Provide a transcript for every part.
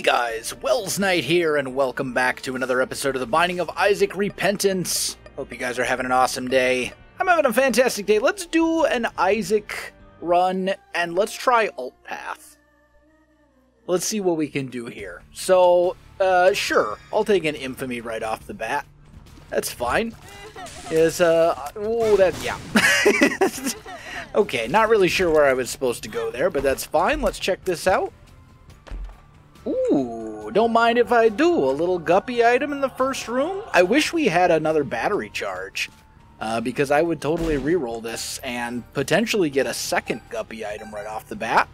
Hey guys, Welsknight here, and welcome back to another episode of The Binding of Isaac Repentance. Hope you guys are having an awesome day. I'm having a fantastic day. Let's do an Isaac run, and let's try alt path. Let's see what we can do here. So, sure, I'll take an infamy right off the bat. That's fine. Yeah. Okay, not really sure where I was supposed to go there, but that's fine. Let's check this out. Ooh, don't mind if I do. A little guppy item in the first room. I wish we had another battery charge, because I would totally reroll this and potentially get a second guppy item right off the bat.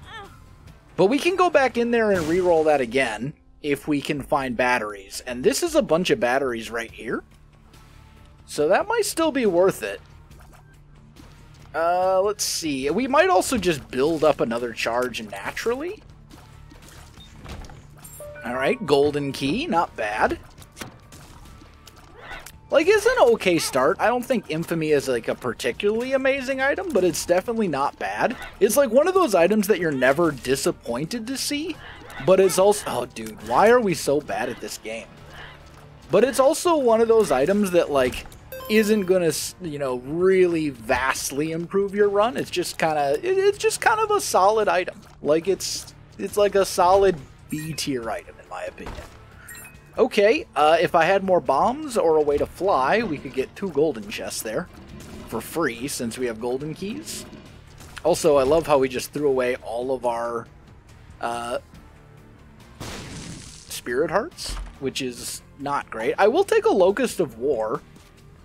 But we can go back in there and reroll that again if we can find batteries. And this is a bunch of batteries right here, so that might still be worth it. Let's see. We might also just build up another charge naturally. Alright, golden key, not bad. Like, it's an okay start. I don't think infamy is like a particularly amazing item, but it's definitely not bad. It's like one of those items that you're never disappointed to see, but it's also... Oh, dude, why are we so bad at this game? But it's also one of those items that, like, isn't gonna, you know, really vastly improve your run. It's just kind of... It's just kind of a solid item. Like, it's like a solid B-tier item, in my opinion. Okay, if I had more bombs or a way to fly, we could get 2 golden chests there for free, since we have golden keys. Also, I love how we just threw away all of our spirit hearts, which is not great. I will take a Locust of War,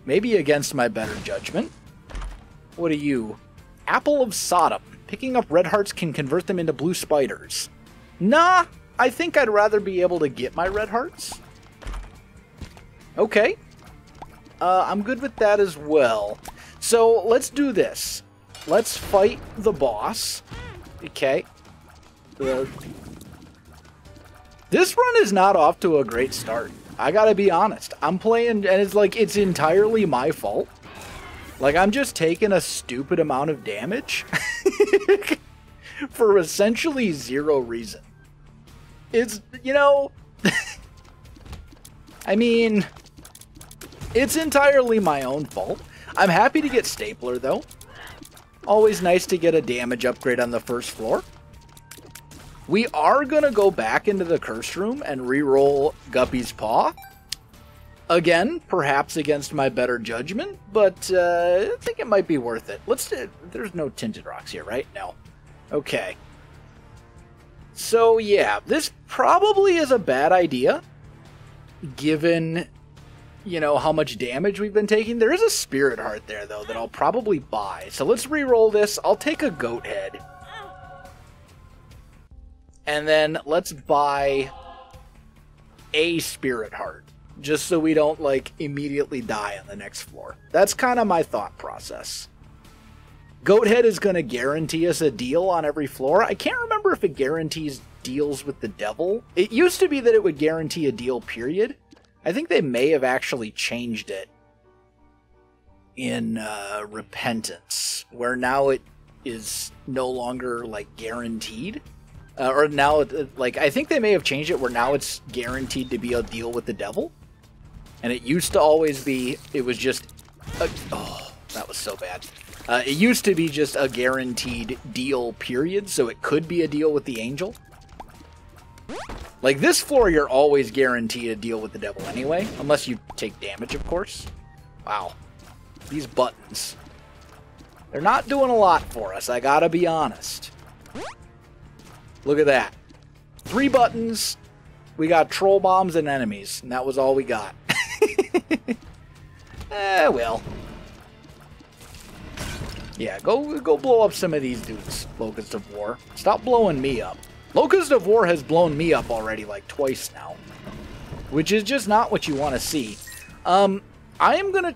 maybe against my better judgment. What are you? Apple of Sodom. Picking up red hearts can convert them into blue spiders. Nah, I think I'd rather be able to get my red hearts. Okay. I'm good with that as well. So, let's do this. Let's fight the boss. Okay. This run is not off to a great start. I gotta be honest. I'm playing, and it's like, it's entirely my fault. Like, I'm just taking a stupid amount of damage for essentially zero reason. It's, you know, I mean, it's entirely my own fault. I'm happy to get Stapler, though. Always nice to get a damage upgrade on the first floor. We are going to go back into the curse room and re-roll Guppy's Paw. Again, perhaps against my better judgment, but I think it might be worth it. There's no tinted rocks here, right? No. Okay. So, yeah, this probably is a bad idea, given, you know, how much damage we've been taking. There is a spirit heart there, though, that I'll probably buy. So let's re-roll this. I'll take a goat head. And then let's buy a spirit heart, just so we don't, like, immediately die on the next floor. That's kind of my thought process. Goathead is going to guarantee us a deal on every floor. I can't remember if it guarantees deals with the devil. It used to be that it would guarantee a deal, period. I think they may have actually changed it in Repentance, where now it is no longer, like, guaranteed. Or now, like, I think they may have changed it where now it's guaranteed to be a deal with the devil. And it used to always be, it was just... oh, that was so bad. It used to be just a guaranteed deal, period, so it could be a deal with the angel. Like, this floor, you're always guaranteed a deal with the devil anyway, unless you take damage, of course. Wow. These buttons. They're not doing a lot for us, I gotta be honest. Look at that. 3 buttons, we got troll bombs and enemies, and that was all we got. Well. Yeah, go blow up some of these dudes, Locust of War. Stop blowing me up. Locust of War has blown me up already like twice now, which is just not what you want to see. I am gonna...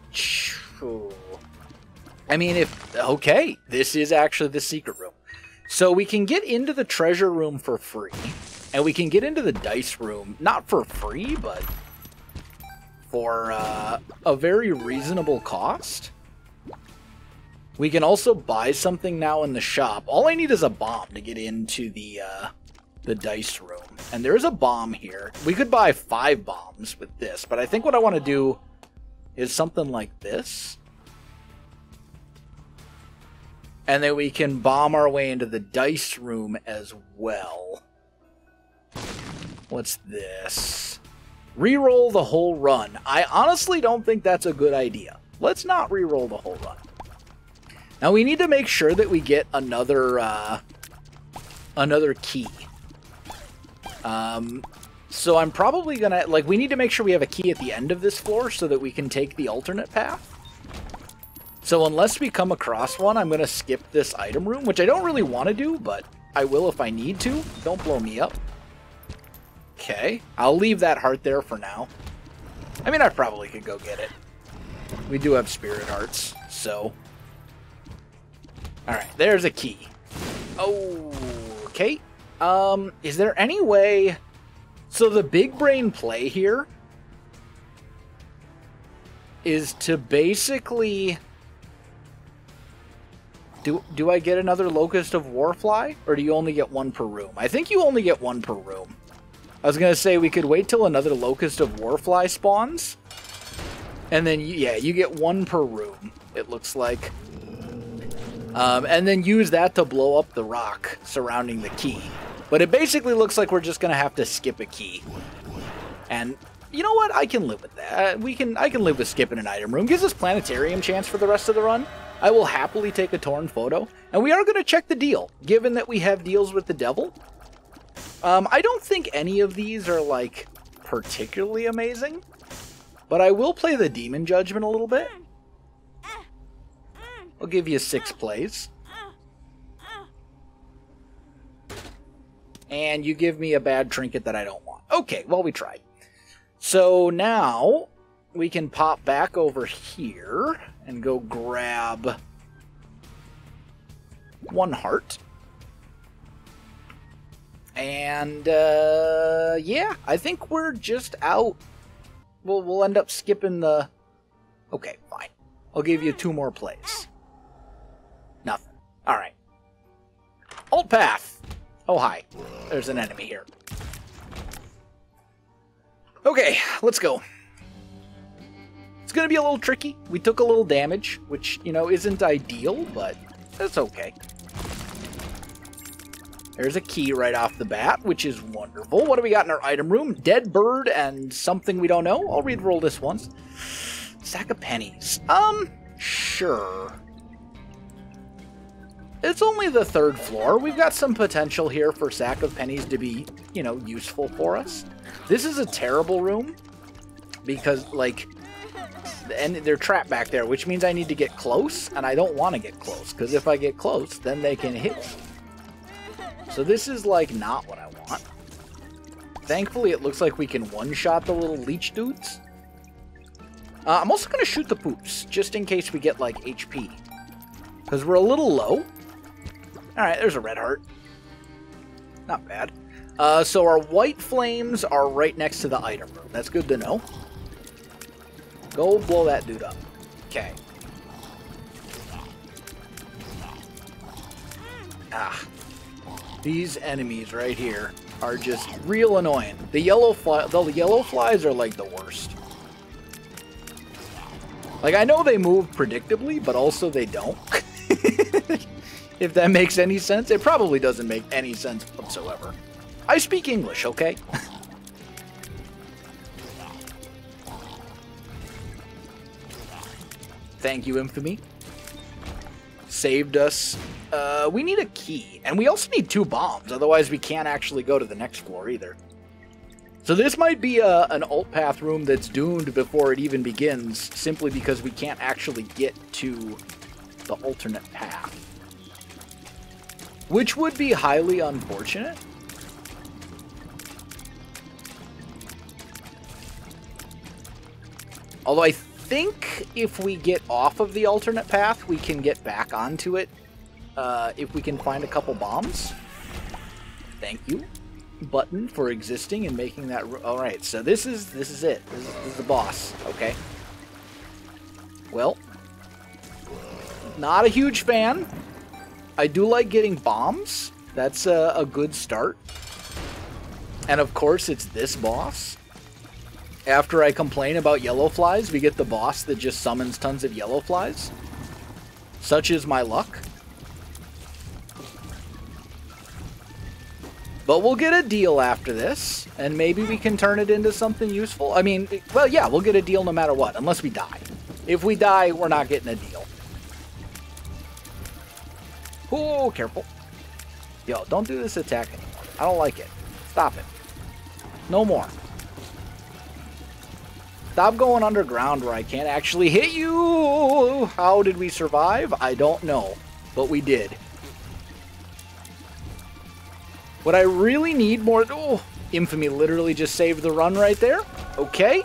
I mean, okay, this is actually the secret room. So we can get into the treasure room for free, and we can get into the dice room, not for free, but for a very reasonable cost. We can also buy something now in the shop. All I need is a bomb to get into the dice room. And there's a bomb here. We could buy 5 bombs with this, but I think what I want to do is something like this. And then we can bomb our way into the dice room as well. What's this? Reroll the whole run. I honestly don't think that's a good idea. Let's not reroll the whole run. Now we need to make sure that we get another key. So I'm probably gonna, like, we need to make sure we have a key at the end of this floor so that we can take the alternate path. So unless we come across one, I'm gonna skip this item room, which I don't really want to do, but I will if I need to. Don't blow me up. Okay, I'll leave that heart there for now. I mean, I probably could go get it. We do have spirit hearts, so... Alright, there's a key. Oh, okay. Is there any way... So the big brain play here is to basically... Do I get another Locust of Warfly? Or do you only get 1 per room? I think you only get 1 per room. I was going to say we could wait till another Locust of Warfly spawns. And then, yeah, you get 1 per room, it looks like. And then use that to blow up the rock surrounding the key. But it basically looks like we're just going to have to skip a key. And you know what? I can live with that. I can live with skipping an item room. Gives us planetarium chance for the rest of the run. I will happily take a torn photo. And we are going to check the deal, given that we have deals with the devil. I don't think any of these are, like, particularly amazing. But I will play the Demon Judgment a little bit. I'll give you 6 plays. And you give me a bad trinket that I don't want. Okay, well, we tried. So now we can pop back over here and go grab 1 heart. And, yeah, I think we're just out. We'll end up skipping the... Okay, fine. I'll give you 2 more plays. Nothing. Alright. Alt path. Oh, hi. There's an enemy here. Okay, let's go. It's going to be a little tricky. We took a little damage, which, you know, isn't ideal, but that's okay. There's a key right off the bat, which is wonderful. What do we got in our item room? Dead bird and something we don't know. I'll re-roll this once. Sack of pennies. Sure. It's only the 3rd floor. We've got some potential here for sack of pennies to be, you know, useful for us. This is a terrible room because, like, and they're trapped back there, which means I need to get close, and I don't want to get close, because if I get close, then they can hit me. So this is, like, not what I want. Thankfully, it looks like we can one-shot the little leech dudes. I'm also going to shoot the poops, just in case we get, like, HP. Because we're a little low. Alright, there's a red heart. Not bad. So our white flames are right next to the item room. That's good to know. Go blow that dude up. Okay. Ah. These enemies right here are just real annoying. The yellow flies are like the worst. Like, I know they move predictably, but also they don't. If that makes any sense. It probably doesn't make any sense whatsoever. I speak English, okay? Thank you, Infamy. Saved us. We need a key. And we also need 2 bombs. Otherwise, we can't actually go to the next floor either. So this might be an alt path room that's doomed before it even begins, simply because we can't actually get to the alternate path. Which would be highly unfortunate. Although I think if we get off of the alternate path, we can get back onto it if we can find a couple bombs. Thank you, button, for existing and making that... Alright, so this is it. This is the boss, okay? Well, not a huge fan. I do like getting bombs. That's a good start. And of course, it's this boss. After I complain about yellow flies, we get the boss that just summons tons of yellow flies. Such is my luck. But we'll get a deal after this, and maybe we can turn it into something useful. I mean, well, yeah, we'll get a deal no matter what, unless we die. If we die, we're not getting a deal. Oh, careful. Yo, don't do this attack anymore. I don't like it. Stop it. No more. Stop going underground where I can't actually hit you. How did we survive? I don't know, but we did. What I really need more... Oh, Infamy literally just saved the run right there. Okay.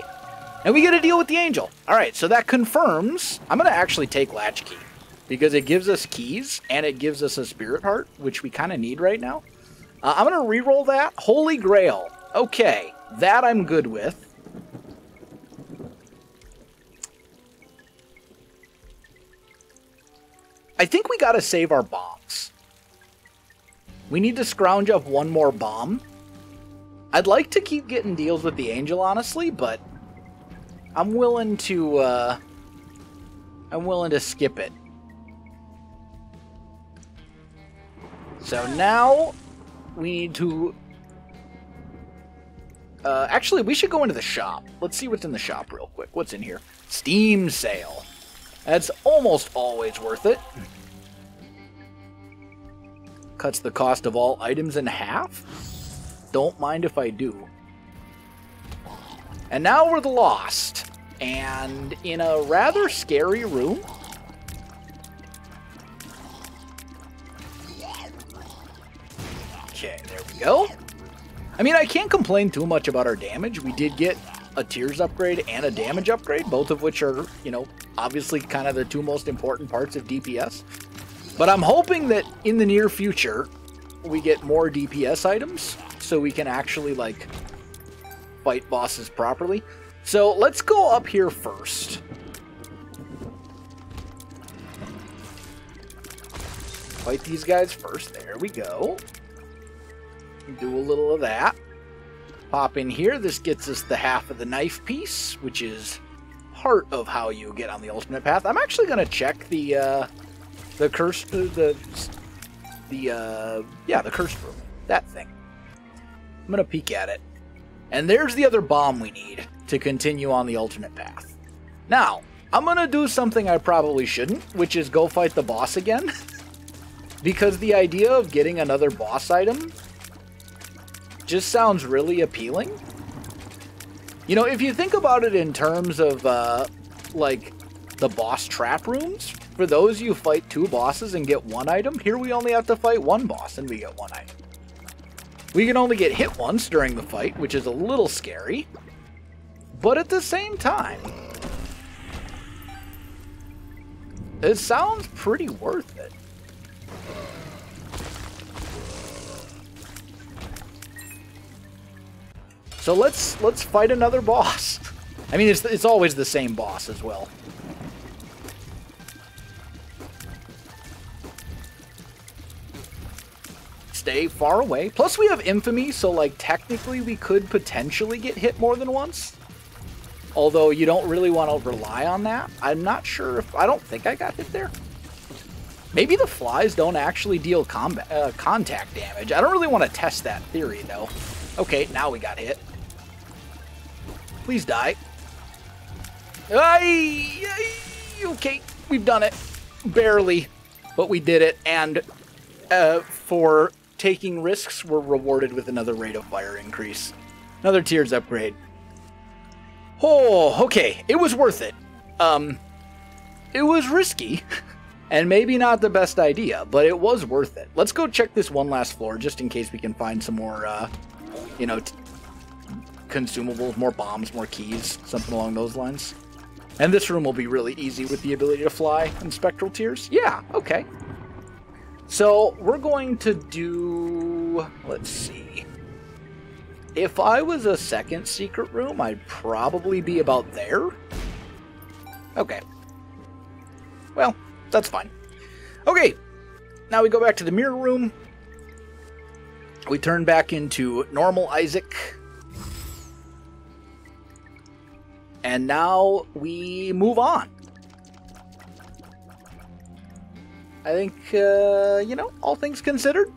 And we get to deal with the angel. All right, so that confirms... I'm going to actually take Latch Key, because it gives us keys, and it gives us a Spirit Heart, which we kind of need right now. I'm going to re-roll that. Holy Grail. Okay, that I'm good with. I think we got to save our bombs. We need to scrounge up one more bomb. I'd like to keep getting deals with the angel, honestly, but I'm willing to skip it. So now we need to... actually, we should go into the shop. Let's see what's in the shop real quick. What's in here? Steam sale. That's almost always worth it. Cuts the cost of all items in half. Don't mind if I do. And now we're the Lost. And in a rather scary room. Okay, there we go. I mean, I can't complain too much about our damage. We did get a Tears upgrade and a damage upgrade, both of which are, you know, obviously kind of the two most important parts of DPS. But I'm hoping that in the near future, we get more DPS items, so we can actually, like, fight bosses properly. So let's go up here first. Fight these guys first. There we go. Do a little of that. Pop in here. This gets us the half of the knife piece, which is part of how you get on the ultimate path. I'm actually going to check the cursed, the cursed room. That thing. I'm going to peek at it. And there's the other bomb we need to continue on the ultimate path. Now, I'm going to do something I probably shouldn't, which is go fight the boss again. Because the idea of getting another boss item just sounds really appealing. You know, if you think about it in terms of, like, the boss trap rooms, for those you fight 2 bosses and get 1 item, here we only have to fight 1 boss and we get 1 item. We can only get hit once during the fight, which is a little scary. But at the same time, it sounds pretty worth it. So let's fight another boss. I mean, it's always the same boss as well. Stay far away. Plus we have Infamy, so like technically we could potentially get hit more than once. Although you don't really want to rely on that. I'm not sure if... I don't think I got hit there. Maybe the flies don't actually deal contact damage. I don't really want to test that theory, though. Okay, now we got hit. Please die. Okay, we've done it. Barely. But we did it. And for taking risks, we're rewarded with another rate of fire increase. Another Tears upgrade. Oh, okay. It was worth it. It was risky. And maybe not the best idea, but it was worth it. Let's go check this one last floor, just in case we can find some more, you know, consumables, more bombs, more keys, something along those lines. And this room will be really easy with the ability to fly and Spectral Tears. Yeah, okay. So, we're going to do... Let's see. If I was a second secret room, I'd probably be about there. Okay. Well... That's fine. Okay, now we go back to the mirror room. We turn back into normal Isaac. And now we move on. I think, you know, all things considered,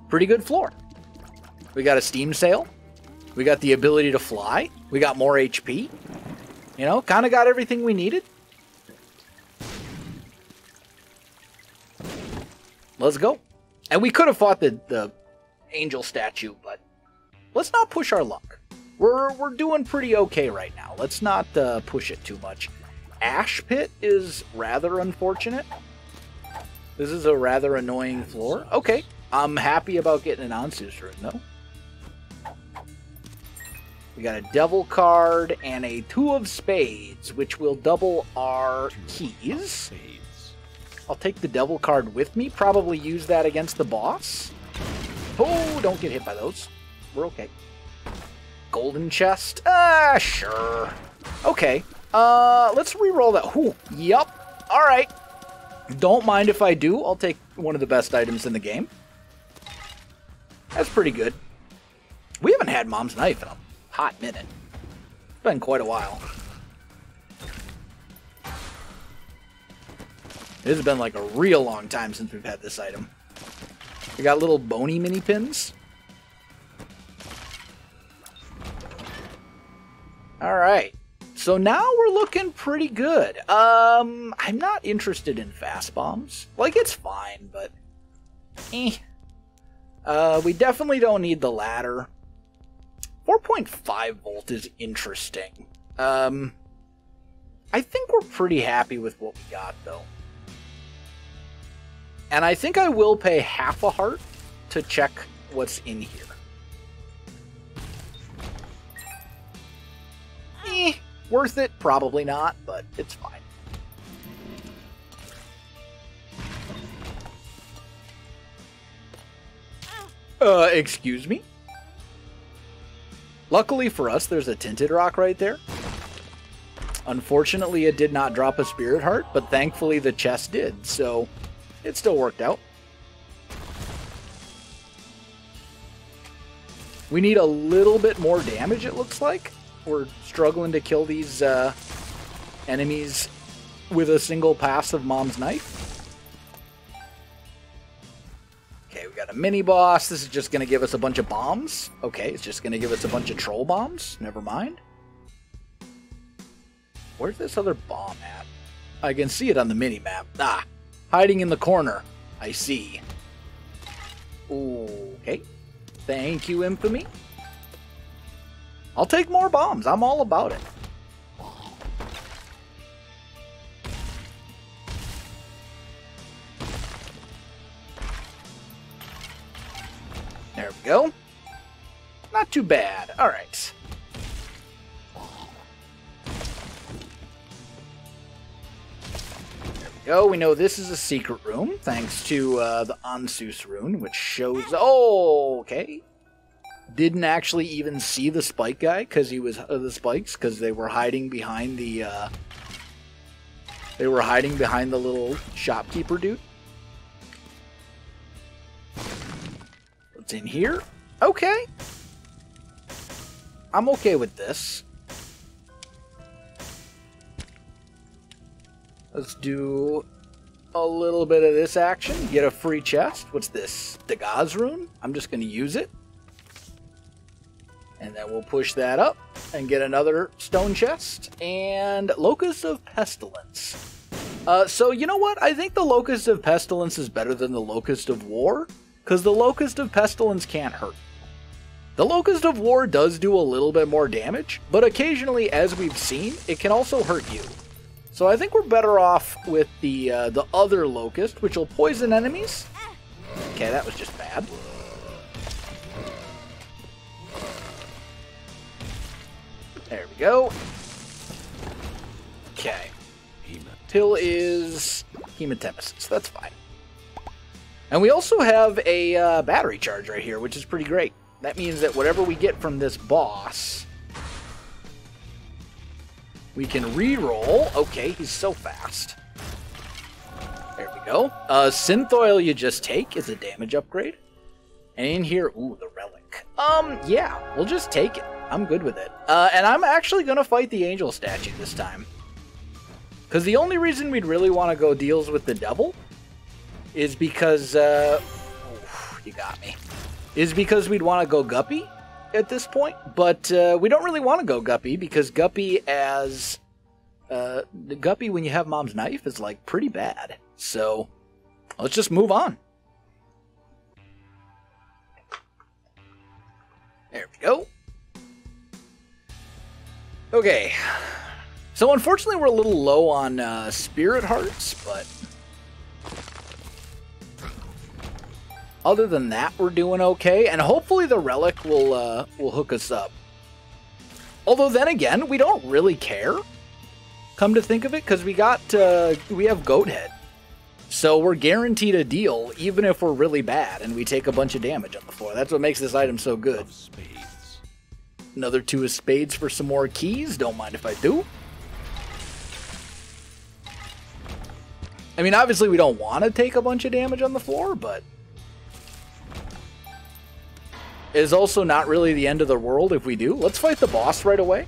pretty good floor. We got a steam sail. We got the ability to fly. We got more HP. You know, kind of got everything we needed. Let's go. And we could have fought the angel statue, but let's not push our luck. We're doing pretty okay right now. Let's not push it too much. Ash Pit is rather unfortunate. This is a rather annoying floor. Okay, I'm happy about getting an Ansus rune, though. We got a Devil card and a Two of Spades, which will double our keys. I'll take the Devil card with me. Probably use that against the boss. Oh, don't get hit by those. We're okay. Golden chest? Sure. Okay. Let's re-roll that. Ooh, yup. Alright. Don't mind if I do. I'll take one of the best items in the game. That's pretty good. We haven't had Mom's Knife in a hot minute. It's been quite a while. It has been like a real long time since we've had this item. We got little bony mini pins. Alright. So now we're looking pretty good. I'm not interested in fast bombs. Like, it's fine, but we definitely don't need the ladder. 4.5 volt is interesting. I think we're pretty happy with what we got, though. And I think I will pay half a heart to check what's in here. Worth it? Probably not, but it's fine. Excuse me? Luckily for us, there's a tinted rock right there. Unfortunately, it did not drop a spirit heart, but thankfully the chest did, so it still worked out. We need a little bit more damage, it looks like. We're struggling to kill these enemies with a single pass of Mom's Knife. Okay, we got a mini-boss. This is just going to give us a bunch of bombs. Okay, it's just going to give us a bunch of troll bombs. Never mind. Where's this other bomb at? I can see it on the mini-map. Ah, hiding in the corner. I see. Okay. Thank you, Infamy. I'll take more bombs. I'm all about it. There we go. Not too bad. All right. There we go. We know this is a secret room, thanks to the Ansus rune, which shows... Oh, okay. Didn't actually even see the spike guy because he was the spikes because they were hiding behind the little shopkeeper dude. What's in here? Okay. I'm okay with this. Let's do a little bit of this action. Get a free chest. What's this? Dagaz rune? I'm just going to use it. And then we'll push that up and get another stone chest. And Locust of Pestilence. So, you know what? I think the Locust of Pestilence is better than the Locust of War. Because the Locust of Pestilence can't hurt. The Locust of War does do a little bit more damage. But occasionally, as we've seen, it can also hurt you. So I think we're better off with the other Locust, which will poison enemies. Okay, that was just bad. There we go. Okay. Till is Hematemesis. That's fine. And we also have a battery charge right here, which is pretty great. That means that whatever we get from this boss, we can re-roll. Okay, he's so fast. There we go. Synth oil you just take is a damage upgrade. And in here, ooh, the relic. Yeah, we'll just take it. I'm good with it. And I'm actually gonna fight the angel statue this time. Because the only reason we'd really want to go deals with the devil is because, you got me. Is because we'd want to go Guppy at this point. But we don't really want to go Guppy because Guppy as... the Guppy when you have Mom's knife is like pretty bad. So let's just move on. There we go. Okay. So unfortunately we're a little low on spirit hearts, but other than that we're doing okay, and hopefully the relic will hook us up. Although then again, we don't really care. Come to think of it, because we have Goat Head. So we're guaranteed a deal, even if we're really bad, and we take a bunch of damage on the floor. That's what makes this item so good. Another 2 of spades for some more keys. Don't mind if I do. I mean, obviously we don't want to take a bunch of damage on the floor, but it's also not really the end of the world if we do. Let's fight the boss right away.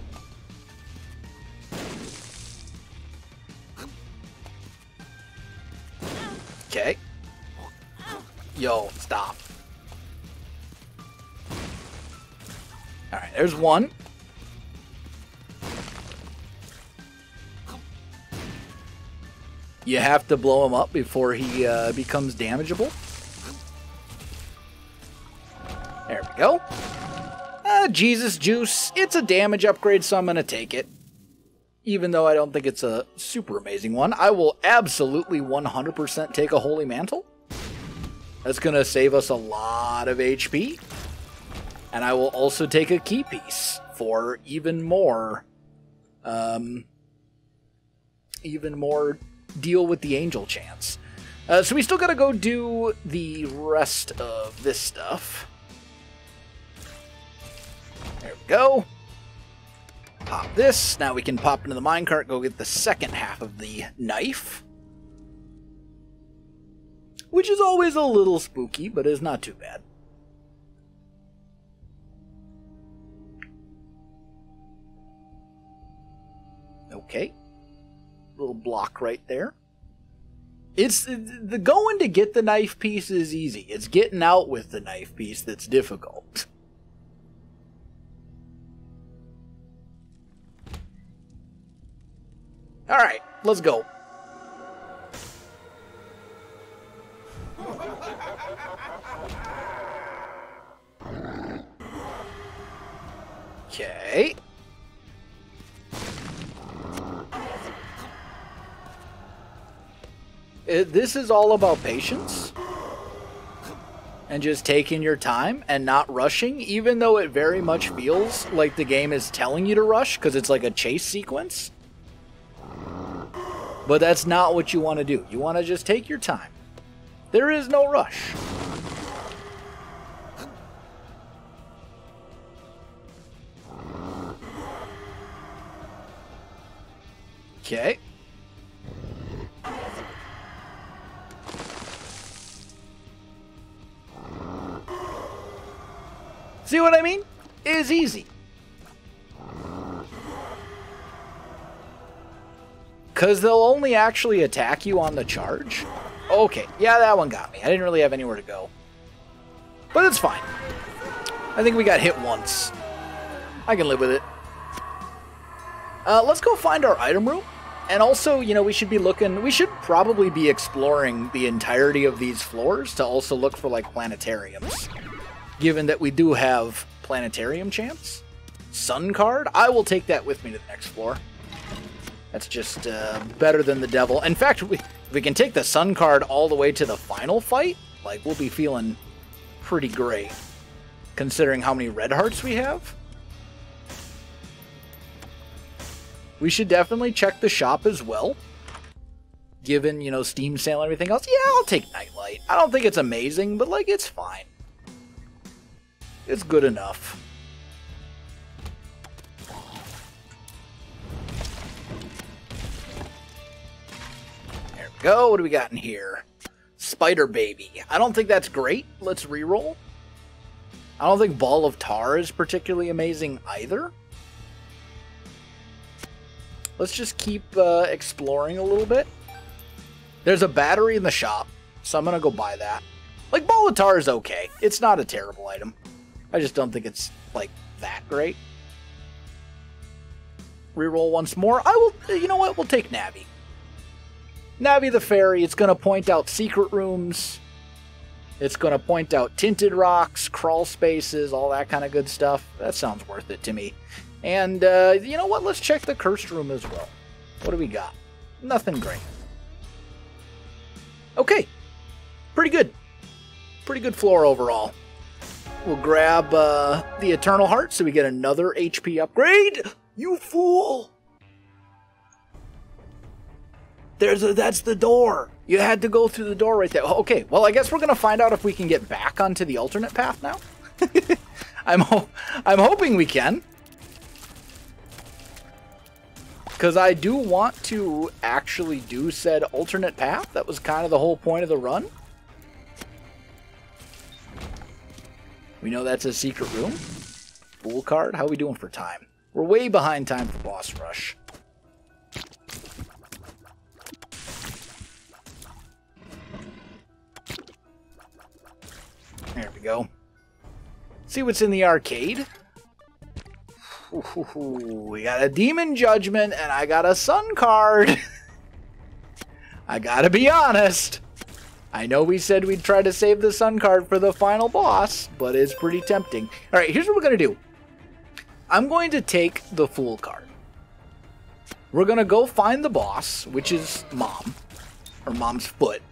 Okay. Yo, stop. Alright, there's one. You have to blow him up before he becomes damageable. There we go. Jesus Juice. It's a damage upgrade, so I'm going to take it. Even though I don't think it's a super amazing one. I will absolutely 100% take a Holy Mantle. That's going to save us a lot of HP. And I will also take a key piece for even more deal with the angel chance. So we still got to go do the rest of this stuff. There we go. Pop this. Now we can pop into the minecart, go get the second half of the knife. Which is always a little spooky, but is not too bad. Okay. Little block right there. It's the going to get the knife piece is easy. It's getting out with the knife piece that's difficult. Alright, let's go. Okay. This is all about patience. And just taking your time and not rushing, even though it very much feels like the game is telling you to rush, because it's like a chase sequence. But that's not what you want to do. You want to just take your time. There is no rush. Okay. See what I mean? It is easy. Because they'll only actually attack you on the charge. Okay, yeah, that one got me. I didn't really have anywhere to go. But it's fine. I think we got hit once. I can live with it. Let's go find our item room. And also, you know, we should probably be exploring the entirety of these floors to also look for, like, planetariums. Given that we do have planetarium chance. Sun card? I will take that with me to the next floor. That's just better than the devil. In fact, we can take the sun card all the way to the final fight. Like, we'll be feeling pretty great. Considering how many red hearts we have. We should definitely check the shop as well. Given, you know, Steam sale and everything else. Yeah, I'll take Nightlight. I don't think it's amazing, but, like, it's fine. It's good enough. There we go. What do we got in here? Spider Baby. I don't think that's great. Let's reroll. I don't think Ball of Tar is particularly amazing either. Let's just keep exploring a little bit. There's a battery in the shop, so I'm going to go buy that. Like, Ball of Tar is okay. It's not a terrible item. I just don't think it's, like, that great. Reroll once more. I will, you know what? We'll take Navi. Navi the Fairy. It's going to point out secret rooms. It's going to point out tinted rocks, crawl spaces, all that kind of good stuff. That sounds worth it to me. And, you know what? Let's check the cursed room as well. What do we got? Nothing great. Okay. Pretty good. Pretty good floor overall. We'll grab the Eternal Heart so we get another HP upgrade. You fool! That's the door. You had to go through the door right there. Okay, well, I guess we're going to find out if we can get back onto the alternate path now. I'm hoping we can. Because I do want to actually do said alternate path. That was kind of the whole point of the run. We know that's a secret room. Fool card. How are we doing for time? We're way behind time for boss rush. There we go. See what's in the arcade. Ooh, we got a Demon Judgment and I got a Sun card. I gotta be honest. I know we said we'd try to save the Sun card for the final boss, but it's pretty tempting. Alright, here's what we're gonna do. I'm going to take the Fool card. We're gonna go find the boss, which is Mom. Or Mom's foot.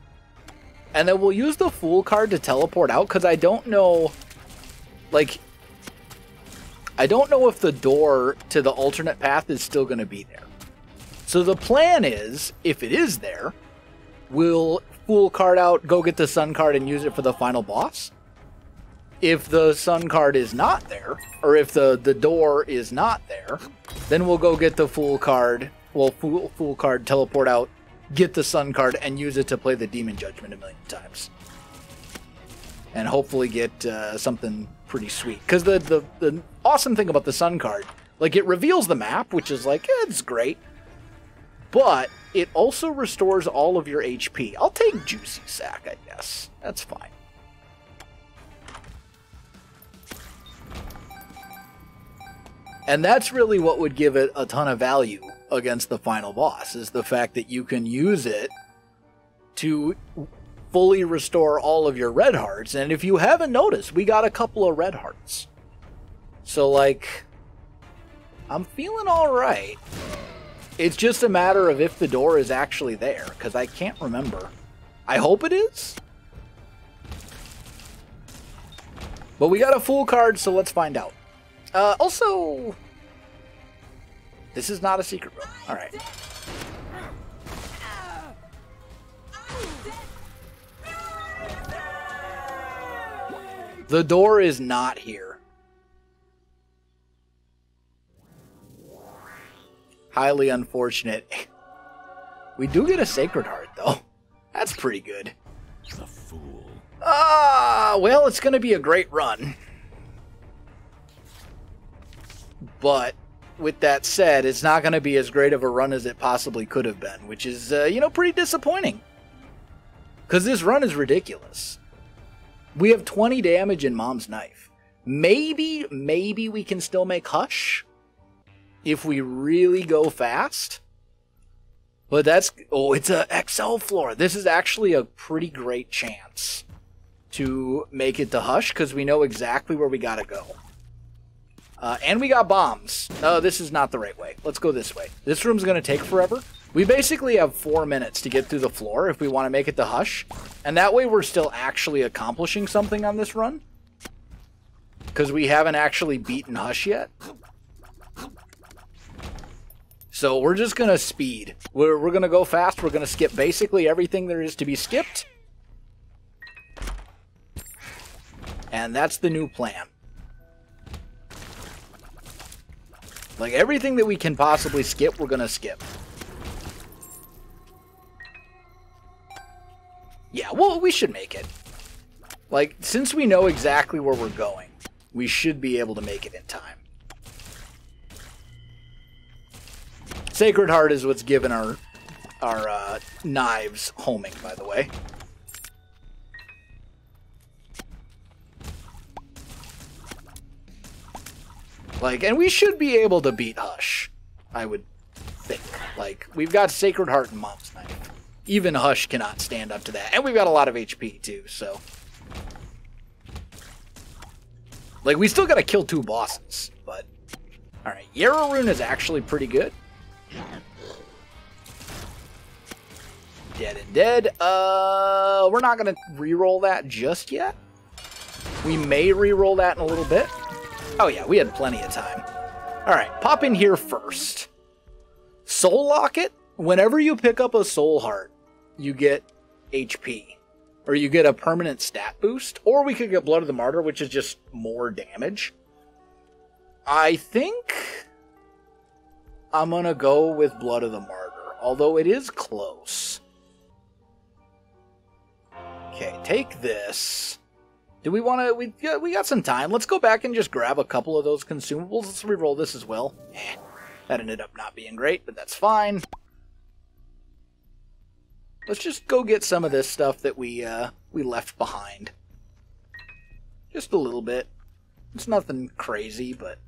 And then we'll use the Fool card to teleport out, because I don't know... Like... I don't know if the door to the alternate path is still going to be there. So the plan is, if it is there, we'll Fool card out, go get the Sun card, and use it for the final boss. If the Sun card is not there, or if the door is not there, then we'll go get the Fool card, Fool card, teleport out, get the Sun card, and use it to play the Demon Judgment a million times. And hopefully get something pretty sweet. Because the awesome thing about the Sun card, like, it reveals the map, which is like, it's great. But it also restores all of your HP. I'll take Juicy Sack, I guess. That's fine. And that's really what would give it a ton of value against the final boss, is the fact that you can use it to fully restore all of your red hearts. And if you haven't noticed, we got a couple of red hearts. So, like, I'm feeling alright. It's just a matter of if the door is actually there, because I can't remember. I hope it is. But we got a Fool card, so let's find out. Also, this is not a secret room. Alright. The door is not here. Highly unfortunate. We do get a Sacred Heart, though. That's pretty good. The fool. Well, it's going to be a great run. But with that said, it's not going to be as great of a run as it possibly could have been, which is, you know, pretty disappointing. Because this run is ridiculous. We have 20 damage in Mom's Knife. Maybe we can still make Hush if we really go fast. But that's... Oh, it's a XL floor. This is actually a pretty great chance to make it to Hush, because we know exactly where we gotta go. And we got bombs. Oh, this is not the right way. Let's go this way. This room's going to take forever. We basically have 4 minutes to get through the floor if we want to make it to Hush. And that way we're still actually accomplishing something on this run. Because we haven't actually beaten Hush yet. So we're just going to speed. We're going to go fast. We're going to skip basically everything there is to be skipped. And that's the new plan. Like, everything that we can possibly skip, we're gonna skip. Yeah, well, we should make it. Like, since we know exactly where we're going, we should be able to make it in time. Sacred Heart is what's given our knives homing, by the way. Like, and we should be able to beat Hush, I would think. Like, we've got Sacred Heart and Mom's Knife. Even Hush cannot stand up to that. And we've got a lot of HP, too, so... Like, we still gotta kill 2 bosses, but... Alright, Yarrow Rune is actually pretty good. Dead and dead. We're not gonna re-roll that just yet. We may re-roll that in a little bit. Oh yeah, we had plenty of time. Alright, pop in here first. Soul Locket. Whenever you pick up a Soul Heart, you get HP. Or you get a permanent stat boost. Or we could get Blood of the Martyr, which is just more damage. I think I'm gonna go with Blood of the Martyr. Although it is close. Okay, take this. Do we want to... We got some time. Let's go back and just grab a couple of those consumables. Let's re-roll this as well. That ended up not being great, but that's fine. Let's just go get some of this stuff that we left behind. Just a little bit. It's nothing crazy, but...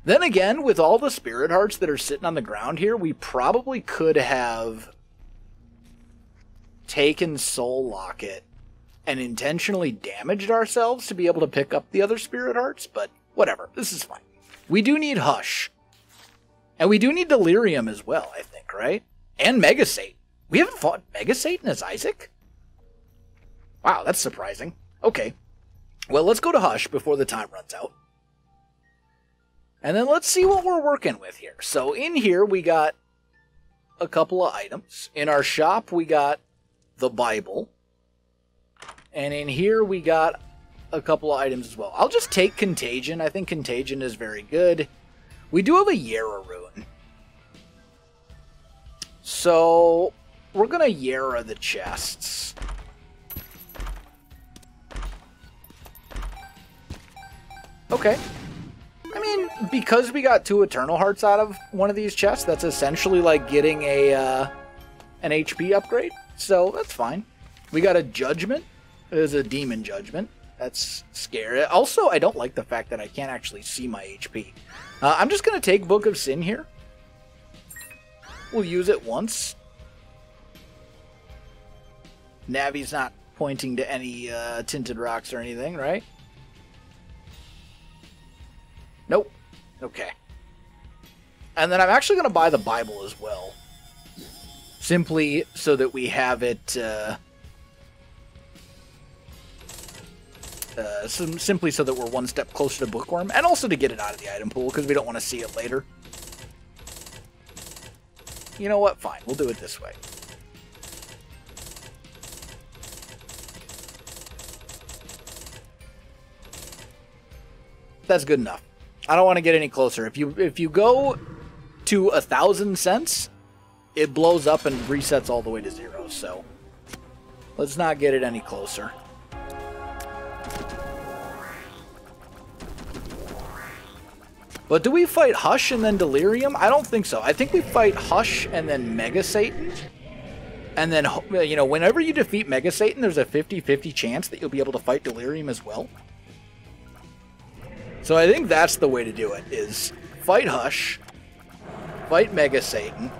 Then again, with all the Spirit Hearts that are sitting on the ground here, we probably could have taken Soul Locket and intentionally damaged ourselves to be able to pick up the other Spirit Hearts, but whatever. This is fine. We do need Hush. And we do need Delirium as well, I think, right? And Megasate. We haven't fought Megasate as Isaac? Wow, that's surprising. Okay. Well, let's go to Hush before the time runs out. And then let's see what we're working with here. So in here, we got a couple of items. In our shop, we got the Bible. And in here, we got a couple of items as well. I'll just take Contagion. I think Contagion is very good. We do have a Yarrow Rune. So, we're going to Yarrow the chests. Okay. I mean, because we got 2 Eternal Hearts out of one of these chests, that's essentially like getting an HP upgrade. So, that's fine. We got a Judgment. There's a Demon Judgment. That's scary. Also, I don't like the fact that I can't actually see my HP. I'm just going to take Book of Sin here. We'll use it once. Navi's not pointing to any tinted rocks or anything, right? Nope. Okay. And then I'm actually going to buy the Bible as well. Simply so that we have it... simply so that we're one step closer to Bookworm, and also to get it out of the item pool, because we don't want to see it later. You know what? Fine. We'll do it this way. That's good enough. I don't want to get any closer. If you go to 1,000 cents, it blows up and resets all the way to 0, so let's not get it any closer. But do we fight Hush and then Delirium? I don't think so. I think we fight Hush and then Mega Satan. And then, you know, whenever you defeat Mega Satan, there's a 50-50 chance that you'll be able to fight Delirium as well. So I think that's the way to do it, is fight Hush, fight Mega Satan,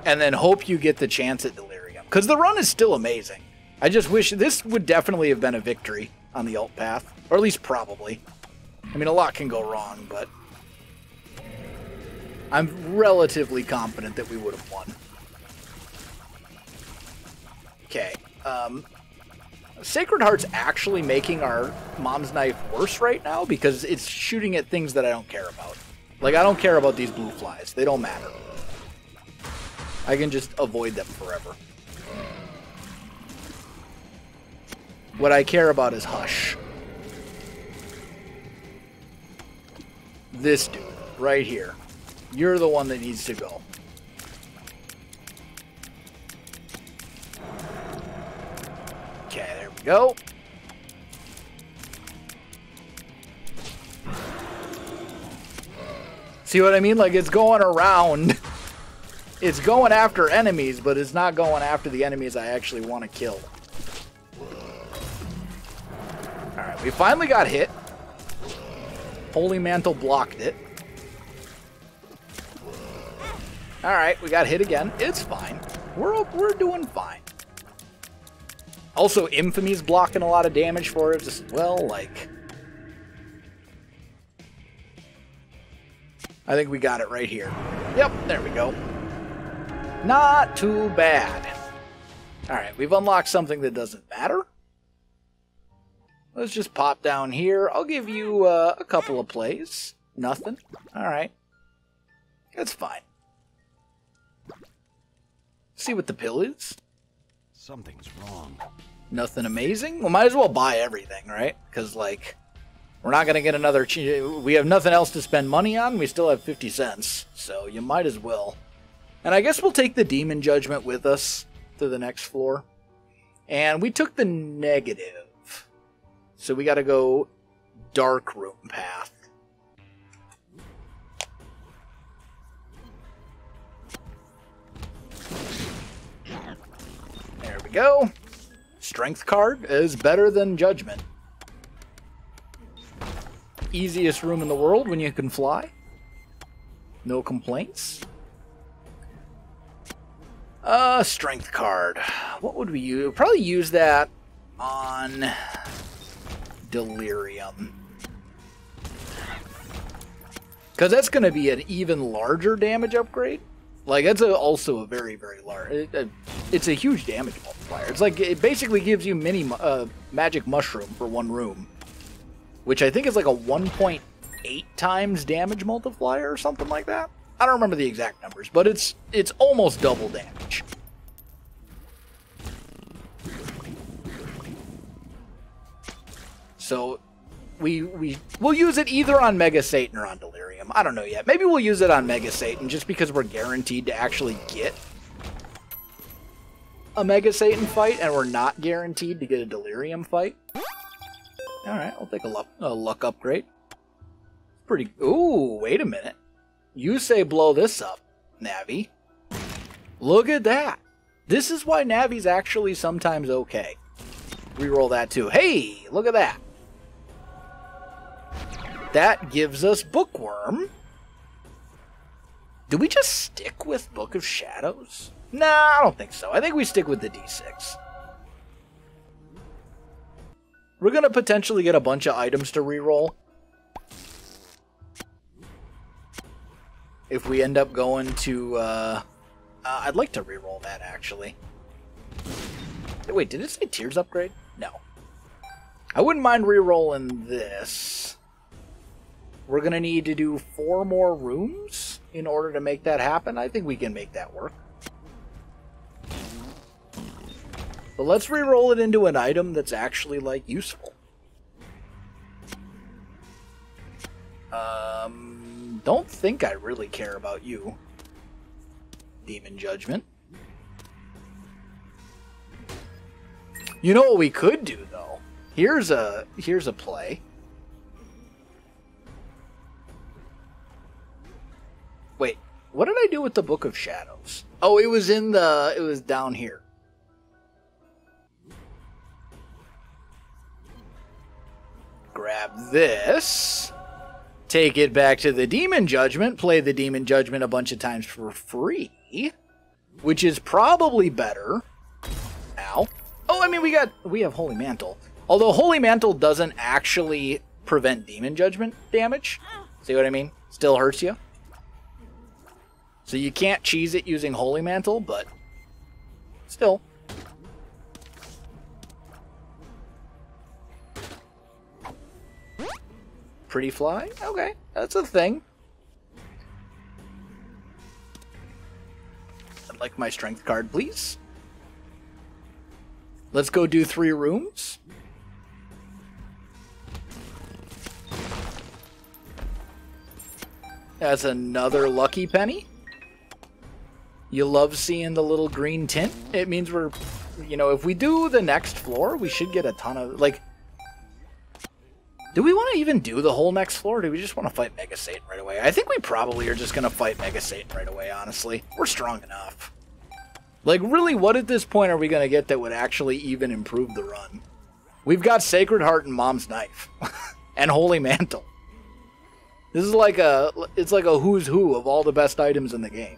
and then hope you get the chance at Delirium. Because the run is still amazing. I just wish this would definitely have been a victory on the alt path. Or at least probably. I mean, a lot can go wrong, but I'm relatively confident that we would have won. Okay. Sacred Heart's actually making our Mom's Knife worse right now because it's shooting at things that I don't care about. Like, I don't care about these blue flies. They don't matter. I can just avoid them forever. What I care about is Hush. This dude, right here. You're the one that needs to go. Okay, there we go. See what I mean? Like, it's going around. It's going after enemies, but it's not going after the enemies I actually want to kill. Alright, we finally got hit. Holy Mantle blocked it. Alright, we got hit again. It's fine. We're doing fine. Also, Infamy's blocking a lot of damage for us as well, like... I think we got it right here. Yep, there we go. Not too bad. Alright, we've unlocked something that doesn't matter. Let's just pop down here. I'll give you a couple of plays. Nothing. Alright. That's fine. See what the pill is. Something's wrong. Nothing amazing? Well, might as well buy everything, right? Because, like, we're not going to get another... We have nothing else to spend money on. We still have 50 cents. So you might as well. And I guess we'll take the Demon Judgment with us to the next floor. And we took the negative. So we got to go Dark Room path. There we go. Strength card is better than Judgment. Easiest room in the world when you can fly. No complaints. Strength card. What would we use? Probably use that on Delirium. Because that's going to be an even larger damage upgrade. Like, that's also a very, very large... It's a huge damage multiplier. It's like, it basically gives you mini magic mushroom for one room. Which I think is like a 1.8 times damage multiplier or something like that. I don't remember the exact numbers, but it's almost double damage. So, we'll use it either on Mega Satan or on Delirium. I don't know yet. Maybe we'll use it on Mega Satan just because we're guaranteed to actually get a Mega Satan fight, and we're not guaranteed to get a Delirium fight. Alright, I'll take a luck upgrade. Pretty... Ooh, wait a minute. You say blow this up, Navi. Look at that. This is why Navi's actually sometimes okay. Reroll that too. Hey, look at that. That gives us Bookworm. Do we just stick with Book of Shadows? Nah, I don't think so. I think we stick with the D6. We're going to potentially get a bunch of items to reroll. If we end up going to... I'd like to reroll that, actually. Wait, did it say Tears upgrade? No. I wouldn't mind rerolling this. We're going to need to do 4 more rooms in order to make that happen. I think we can make that work. But let's reroll it into an item that's actually, like, useful. Don't think I really care about you. Demon Judgment. You know what we could do, though? Here's a play. Wait, what did I do with the Book of Shadows? Oh, it was down here. Grab this. Take it back to the Demon Judgment. Play the Demon Judgment a bunch of times for free. Which is probably better. Ow. Oh, I mean, we have Holy Mantle. Although Holy Mantle doesn't actually prevent Demon Judgment damage. See what I mean? Still hurts you. So you can't cheese it using Holy Mantle, but still. Pretty Fly? Okay, that's a thing. I'd like my strength card, please. Let's go do 3 rooms. That's another lucky penny. You love seeing the little green tint. It means we're, you know, if we do the next floor, we should get a ton of, like, Do we want to even do the whole next floor, or do we just want to fight Mega Satan right away? I think we probably are just going to fight Mega Satan right away, honestly. We're strong enough. Like, really, what at this point are we going to get that would actually even improve the run? We've got Sacred Heart and Mom's Knife. And Holy Mantle. This is like it's like a who's who of all the best items in the game.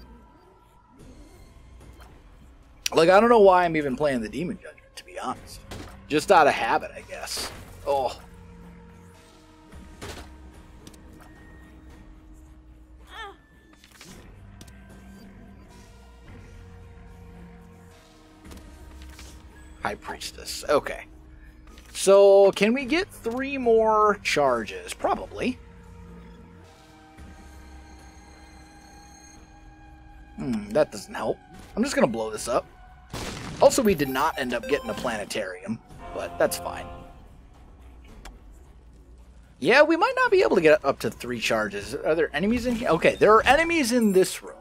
Like, I don't know why I'm even playing the Demon Judgment, to be honest. Just out of habit, I guess. Oh. High Priestess. Okay. So, can we get 3 more charges? Probably. That doesn't help. I'm just going to blow this up. Also, we did not end up getting a planetarium, but that's fine. Yeah, we might not be able to get up to 3 charges. Are there enemies in here? Okay, there are enemies in this room.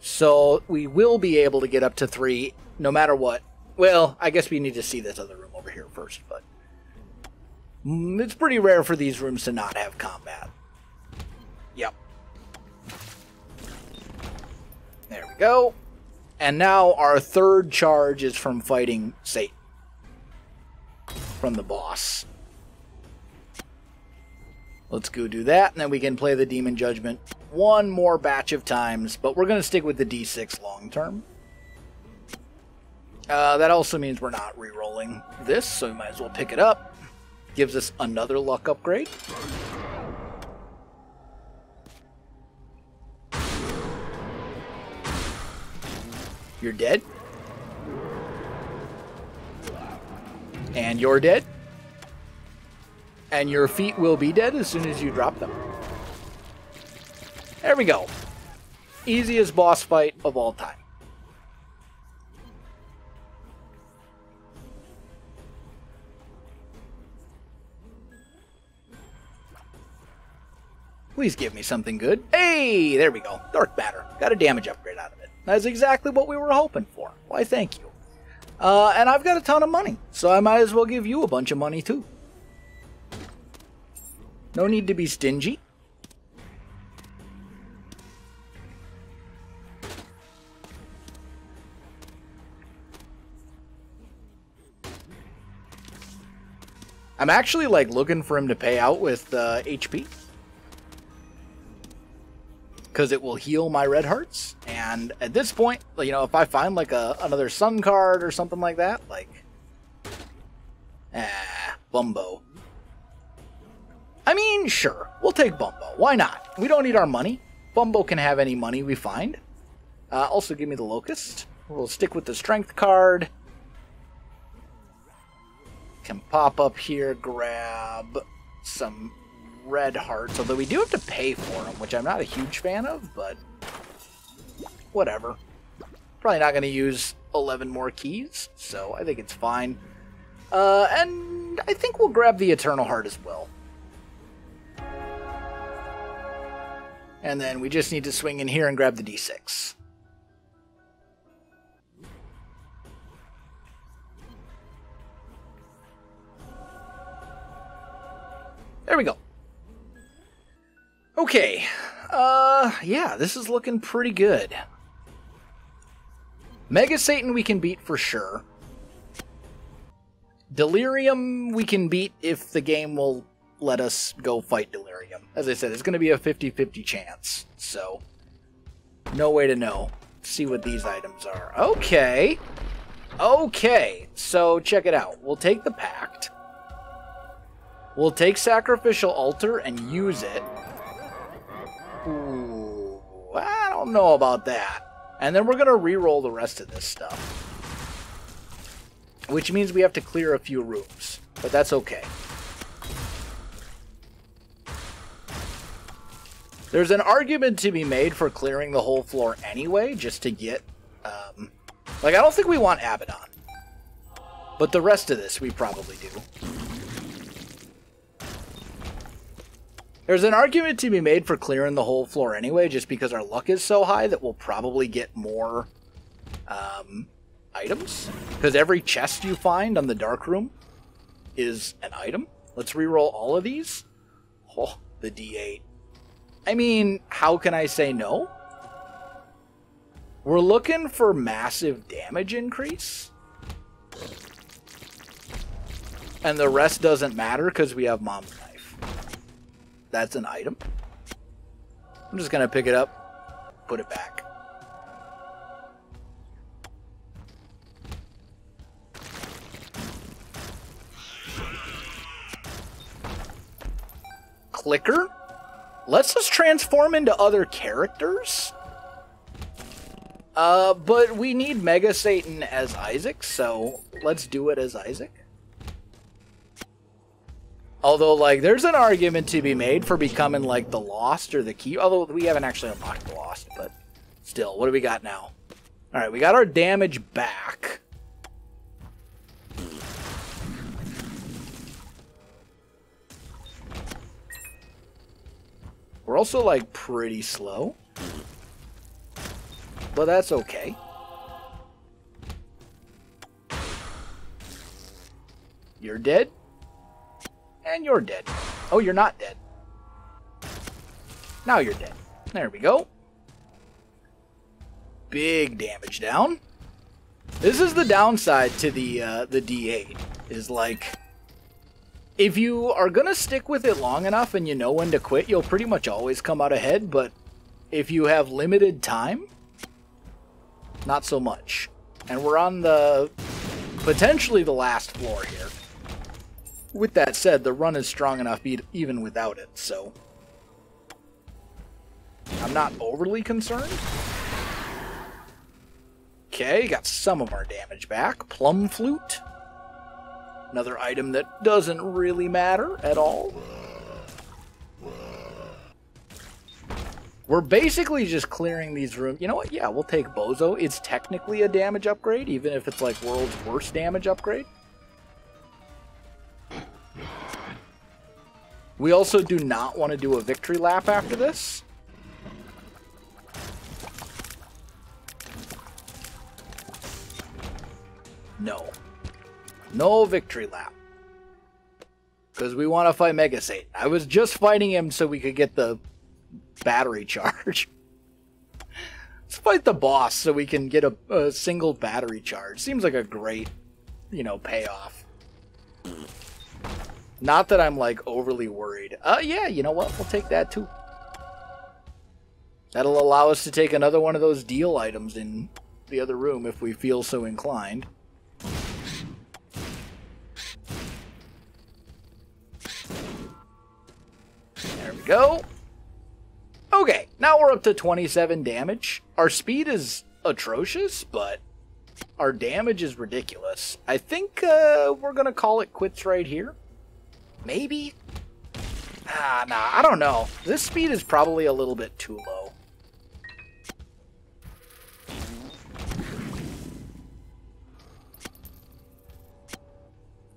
So, we will be able to get up to 3 no matter what. Well, I guess we need to see this other room over here first, but it's pretty rare for these rooms to not have combat. Yep. There we go. And now our 3rd charge is from fighting Satan. From the boss. Let's go do that, and then we can play the Demon Judgment 1 more batch of times, but we're going to stick with the D6 long term. That also means we're not re-rolling this, so we might as well pick it up. Gives us another luck upgrade. You're dead. And you're dead. And your feet will be dead as soon as you drop them. There we go. Easiest boss fight of all time. Please give me something good. Hey, there we go. Dark Matter. Got a damage upgrade out of it. That's exactly what we were hoping for. Why, thank you. And I've got a ton of money, so I might as well give you a bunch of money too. No need to be stingy. I'm actually like looking for him to pay out with HP. Because it will heal my red hearts. And at this point, you know, if I find like another sun card or something like that, like... Bumbo. I mean, sure. We'll take Bumbo. Why not? We don't need our money. Bumbo can have any money we find. Also, give me the Locust. We'll stick with the Strength card. Can pop up here, grab some red hearts. Although we do have to pay for them, which I'm not a huge fan of, but whatever. Probably not going to use 11 more keys, so I think it's fine. And I think we'll grab the Eternal Heart as well. And then we just need to swing in here and grab the D6. There we go. Okay. Yeah, this is looking pretty good. Mega Satan we can beat for sure. Delirium we can beat if the game will let us go fight Delirium. As I said, it's going to be a 50-50 chance, so no way to know. Let's see what these items are. Okay. Okay, so check it out. We'll take the Pact. We'll take Sacrificial Altar and use it. Ooh, I don't know about that. And then we're going to re-roll the rest of this stuff. Which means we have to clear a few rooms. But that's okay. There's an argument to be made for clearing the whole floor anyway, just to get... like, I don't think we want Abaddon. But the rest of this we probably do. There's an argument to be made for clearing the whole floor anyway, just because our luck is so high that we'll probably get more items, because every chest you find on the dark room is an item. Let's reroll all of these. Oh, the D8. I mean, how can I say no? We're looking for massive damage increase. And the rest doesn't matter because we have Mom's Knife. That's an item. I'm just going to pick it up, put it back. Clicker. Lets us transform into other characters. But we need Mega Satan as Isaac, so let's do it as Isaac. Although, like, there's an argument to be made for becoming, like, the Lost or the Key. Although we haven't actually unlocked the Lost, but still, what do we got now? Alright, we got our damage back. We're also, like, pretty slow. But that's okay. You're dead. And you're dead. Oh, you're not dead. Now you're dead. There we go. Big damage down. This is the downside to the D8. Is like, if you are going to stick with it long enough and you know when to quit, you'll pretty much always come out ahead. But if you have limited time, not so much. And we're on the potentially the last floor here. With that said, the run is strong enough even without it, so I'm not overly concerned. Okay, got some of our damage back. Plum Flute. Another item that doesn't really matter at all. We're basically just clearing these rooms. You know what? Yeah, we'll take Bozo. It's technically a damage upgrade, even if it's like world's worst damage upgrade. We also do not want to do a victory lap after this. No. No victory lap. Because we want to fight Mega Satan. I was just fighting him so we could get the battery charge. Let's fight the boss so we can get a single battery charge. Seems like a great, payoff. Not that I'm, like, overly worried. Yeah, you know what? We'll take that, too. That'll allow us to take another one of those deal items in the other room if we feel so inclined. There we go. Okay, now we're up to 27 damage. Our speed is atrocious, but our damage is ridiculous. I think we're going to call it quits right here. Maybe? Nah, I don't know. This speed is probably a little bit too low.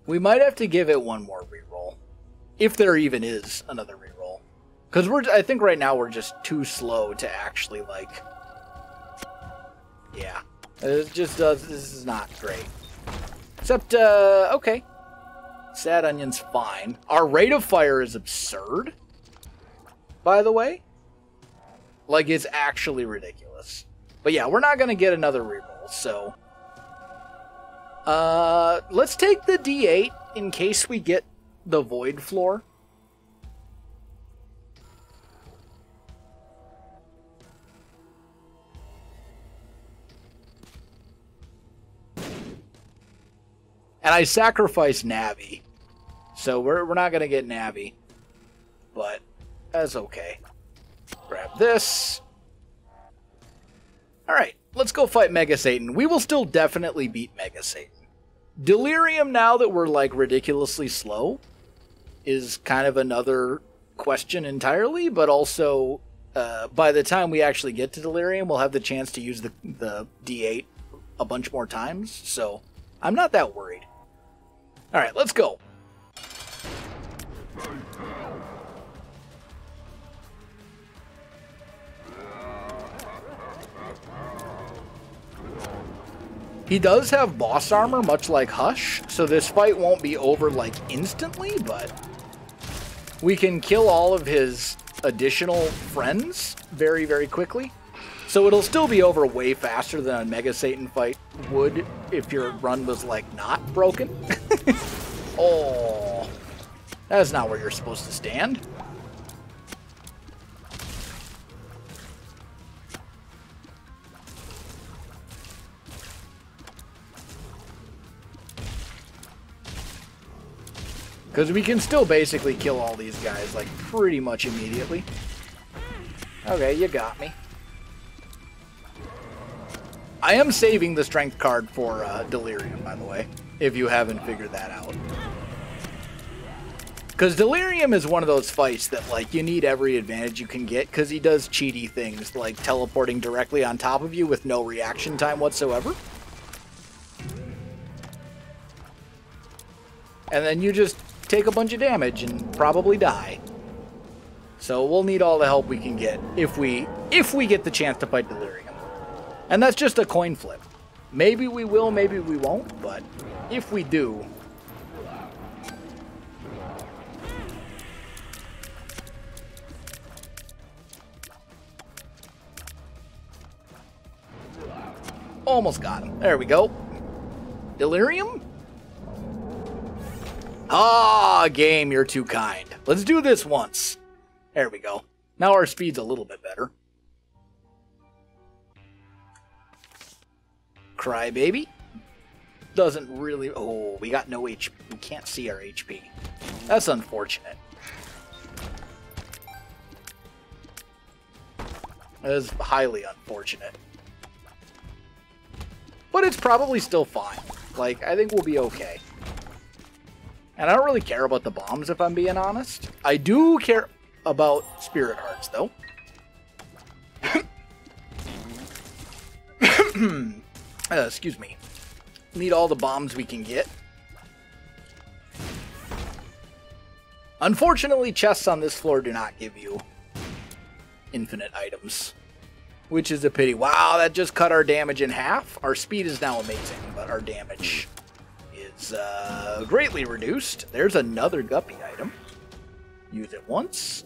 We might have to give it one more reroll. If there even is another reroll. Because I think right now we're just too slow to actually, like... Yeah. It just does... This is not great. Except, okay. Sad Onion's fine. Our rate of fire is absurd, by the way. Like, it's actually ridiculous. But yeah, we're not going to get another reroll, so... let's take the D8 in case we get the Void Floor. And I sacrificed Navi. So we're not going to get Navi. But that's okay. Grab this. Alright, let's go fight Mega Satan. We will still definitely beat Mega Satan. Delirium, now that we're like ridiculously slow, is kind of another question entirely. But also, by the time we actually get to Delirium, we'll have the chance to use the D8 a bunch more times. So I'm not that worried. Alright, let's go. He does have boss armor, much like Hush, so this fight won't be over, like, instantly, but we can kill all of his additional friends very, very quickly. So it'll still be over way faster than a Mega Satan fight would if your run was, like, not broken. Oh, that's not where you're supposed to stand. Because we can still basically kill all these guys, like, pretty much immediately. Okay, you got me. I am saving the strength card for Delirium, by the way, if you haven't figured that out. Because Delirium is one of those fights that, like, you need every advantage you can get, because he does cheaty things, like teleporting directly on top of you with no reaction time whatsoever. And then you just take a bunch of damage and probably die. So we'll need all the help we can get if we get the chance to fight Delirium. And that's just a coin flip. Maybe we will, maybe we won't, but if we do... Almost got him. There we go. Delirium? Ah, game, you're too kind. Let's do this once. There we go. Now our speed's a little bit better. Crybaby. Doesn't really... Oh, we got no HP. We can't see our HP. That's unfortunate. That is highly unfortunate. But it's probably still fine. Like, I think we'll be okay. And I don't really care about the bombs, if I'm being honest. I do care about Spirit Hearts, though. Excuse me. Need all the bombs we can get. Unfortunately, chests on this floor do not give you infinite items, which is a pity. Wow, that just cut our damage in half. Our speed is now amazing, but our damage is greatly reduced. There's another guppy item. Use it once.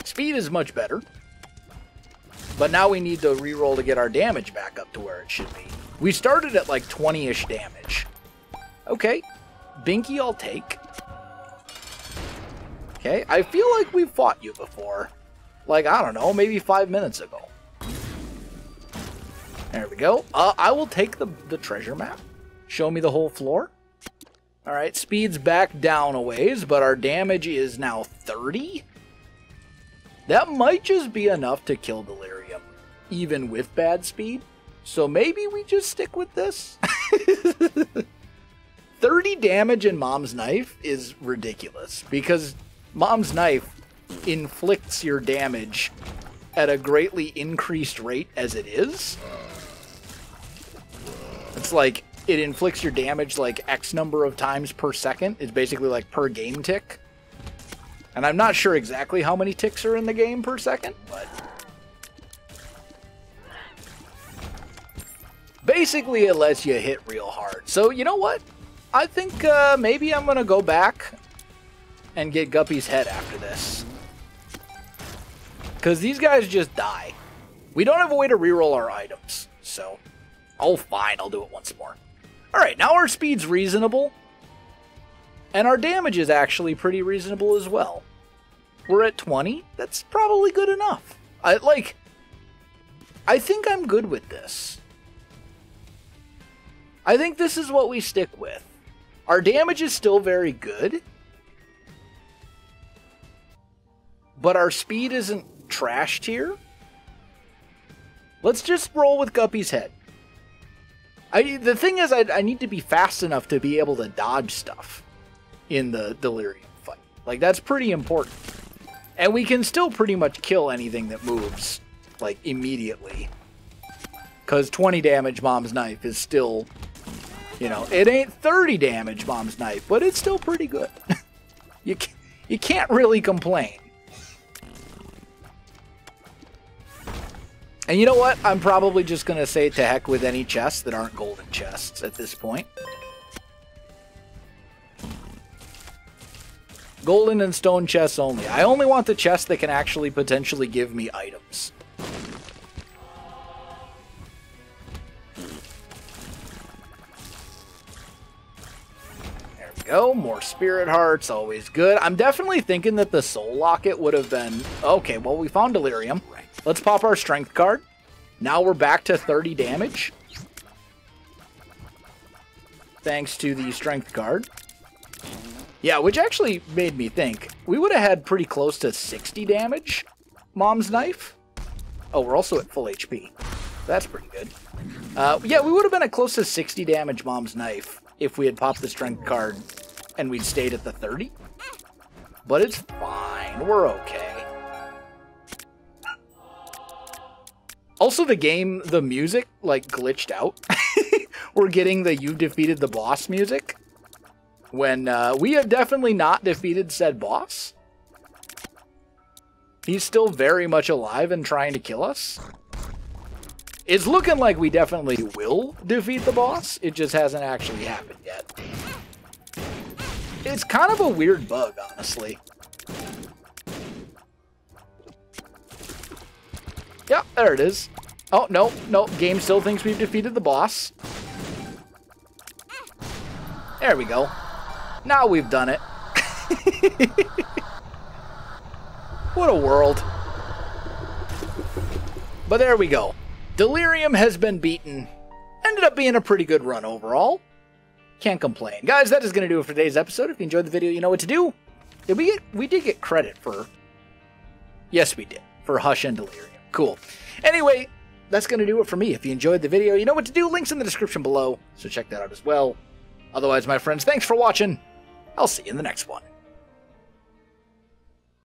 Speed is much better. But now we need to reroll to get our damage back up to where it should be. We started at like 20-ish damage. Okay. Binky I'll take. Okay, I feel like we've fought you before. Like, I don't know, maybe 5 minutes ago. There we go. I will take the treasure map. Show me the whole floor. Alright, speed's back down a ways, but our damage is now 30? That might just be enough to kill Delirium, even with bad speed. So maybe we just stick with this? 30 damage in Mom's Knife is ridiculous, because Mom's Knife inflicts your damage at a greatly increased rate as it is. It's like, it inflicts your damage like X number of times per second. It's basically like per game tick. And I'm not sure exactly how many ticks are in the game per second, but... basically it lets you hit real hard. So, you know what? I think maybe I'm going to go back and get Guppy's head after this. Because these guys just die. We don't have a way to reroll our items, so... oh, fine, I'll do it once more. Alright, now our speed's reasonable. And our damage is actually pretty reasonable as well. We're at 20. That's probably good enough. I think I'm good with this. I think this is what we stick with. Our damage is still very good. But our speed isn't trashed here. Let's just roll with Guppy's head. The thing is, I need to be fast enough to be able to dodge stuff in the Delirium fight. Like, that's pretty important. And we can still pretty much kill anything that moves, like, immediately. Because 20 damage Mom's Knife is still, you know, it ain't 30 damage Mom's Knife, but it's still pretty good. You can't really complain. And you know what? I'm probably just going to say to heck with any chests that aren't golden chests at this point. Golden and stone chests only. I only want the chests that can actually potentially give me items. There we go. More spirit hearts. Always good. I'm definitely thinking that the soul locket would have been... Okay, well, we found delirium. Let's pop our strength card. Now we're back to 30 damage. Thanks to the strength card. Yeah, which actually made me think. We would have had pretty close to 60 damage, Mom's Knife. Oh, we're also at full HP. That's pretty good. Yeah, we would have been at close to 60 damage Mom's Knife if we had popped the strength card and we'd stayed at the 30. But it's fine. We're okay. Also, the game, the music, like, glitched out. We're getting the "You defeated the boss" music. When we have definitely not defeated said boss. He's still very much alive and trying to kill us. It's looking like we definitely will defeat the boss. It just hasn't actually happened yet. It's kind of a weird bug, honestly. Yeah, there it is. Oh, no, no. Game still thinks we've defeated the boss. There we go. Now we've done it. What a world. But there we go. Delirium has been beaten. Ended up being a pretty good run overall. Can't complain. Guys, that is going to do it for today's episode. If you enjoyed the video, you know what to do. We did get credit for... Yes, we did. For Hush and Delirium. Cool. Anyway, that's going to do it for me. If you enjoyed the video, you know what to do. Links in the description below, so check that out as well. Otherwise, my friends, thanks for watching. I'll see you in the next one.